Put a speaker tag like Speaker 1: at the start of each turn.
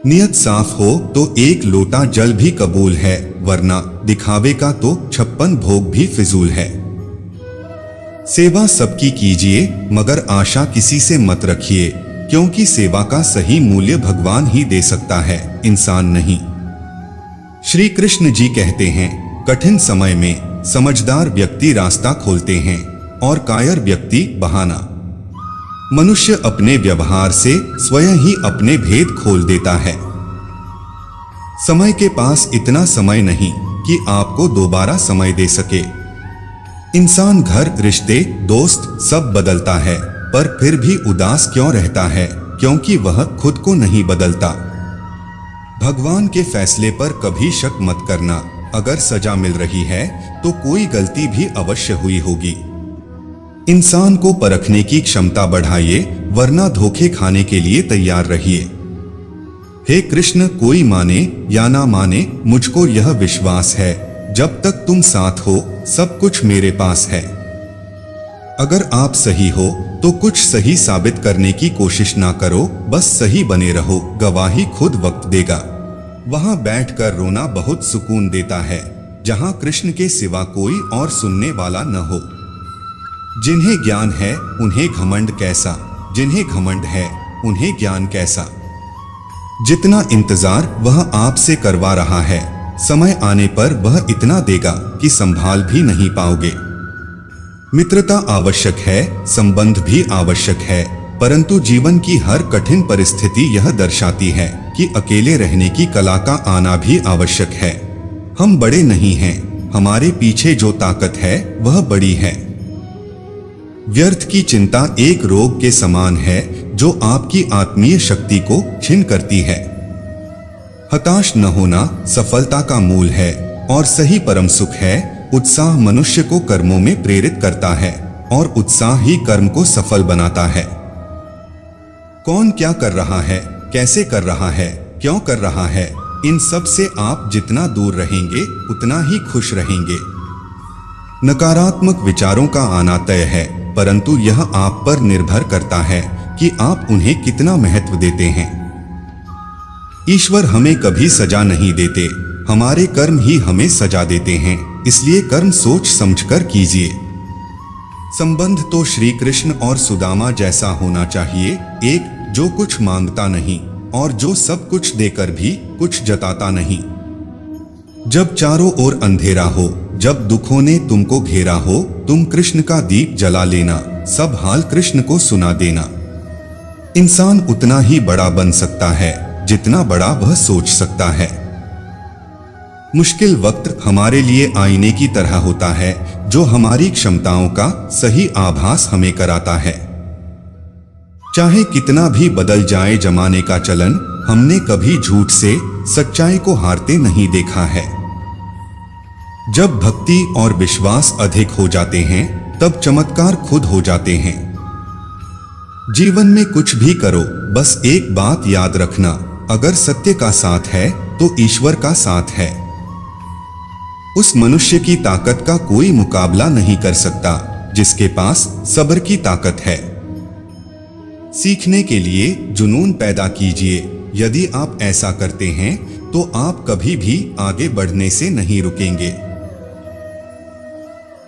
Speaker 1: नियत साफ हो तो एक लोटा जल भी कबूल है, वरना दिखावे का तो 56 भोग भी फिजूल है। सेवा सबकी कीजिए मगर आशा किसी से मत रखिए, क्योंकि सेवा का सही मूल्य भगवान ही दे सकता है, इंसान नहीं। श्री कृष्ण जी कहते हैं, कठिन समय में समझदार व्यक्ति रास्ता खोलते हैं और कायर व्यक्ति बहाना। मनुष्य अपने व्यवहार से स्वयं ही अपने भेद खोल देता है। समय के पास इतना समय नहीं कि आपको दोबारा समय दे सके। इंसान घर, रिश्ते, दोस्त सब बदलता है, पर फिर भी उदास क्यों रहता है? क्योंकि वह खुद को नहीं बदलता। भगवान के फैसले पर कभी शक मत करना। अगर सजा मिल रही है तो कोई गलती भी अवश्य हुई होगी। इंसान को परखने की क्षमता बढ़ाइए, वरना धोखे खाने के लिए तैयार रहिए। हे कृष्ण, कोई माने या ना माने, मुझको यह विश्वास है, जब तक तुम साथ हो सब कुछ मेरे पास है। अगर आप सही हो तो कुछ सही साबित करने की कोशिश ना करो, बस सही बने रहो, गवाही खुद वक्त देगा। वहां बैठकर रोना बहुत सुकून देता है, जहां कृष्ण के सिवा कोई और सुनने वाला न हो। जिन्हें ज्ञान है उन्हें घमंड कैसा, जिन्हें घमंड है उन्हें ज्ञान कैसा। जितना इंतजार वह आपसे करवा रहा है, समय आने पर वह इतना देगा कि संभाल भी नहीं पाओगे। मित्रता आवश्यक है, संबंध भी आवश्यक है, परंतु जीवन की हर कठिन परिस्थिति यह दर्शाती है कि अकेले रहने की कला का आना भी आवश्यक है। हम बड़े नहीं हैं, हमारे पीछे जो ताकत है वह बड़ी है। व्यर्थ की चिंता एक रोग के समान है जो आपकी आत्मीय शक्ति को क्षीण करती है। हताश न होना सफलता का मूल है और सही परम सुख है। उत्साह मनुष्य को कर्मों में प्रेरित करता है और उत्साह ही कर्म को सफल बनाता है। कौन क्या कर रहा है, कैसे कर रहा है, क्यों कर रहा है, इन सब से आप जितना दूर रहेंगे उतना ही खुश रहेंगे। नकारात्मक विचारों का आना तय है, परंतु यह आप पर निर्भर करता है कि आप उन्हें कितना महत्व देते हैं। ईश्वर हमें कभी सजा नहीं देते, हमारे कर्म ही हमें सजा देते हैं, इसलिए कर्म सोच समझकर कीजिए। संबंध तो श्री कृष्ण और सुदामा जैसा होना चाहिए, एक जो कुछ मांगता नहीं और जो सब कुछ देकर भी कुछ जताता नहीं। जब चारों ओर अंधेरा हो, जब दुखों ने तुमको घेरा हो, तुम कृष्ण का दीप जला लेना, सब हाल कृष्ण को सुना देना। इंसान उतना ही बड़ा बन सकता है जितना बड़ा वह सोच सकता है। मुश्किल वक्त हमारे लिए आईने की तरह होता है, जो हमारी क्षमताओं का सही आभास हमें कराता है। चाहे कितना भी बदल जाए जमाने का चलन, हमने कभी झूठ से सच्चाई को हारते नहीं देखा है। जब भक्ति और विश्वास अधिक हो जाते हैं, तब चमत्कार खुद हो जाते हैं। जीवन में कुछ भी करो, बस एक बात याद रखना, अगर सत्य का साथ है तो ईश्वर का साथ है। उस मनुष्य की ताकत का कोई मुकाबला नहीं कर सकता जिसके पास सब्र की ताकत है। सीखने के लिए जुनून पैदा कीजिए। यदि आप ऐसा करते हैं तो आप कभी भी आगे बढ़ने से नहीं रुकेंगे।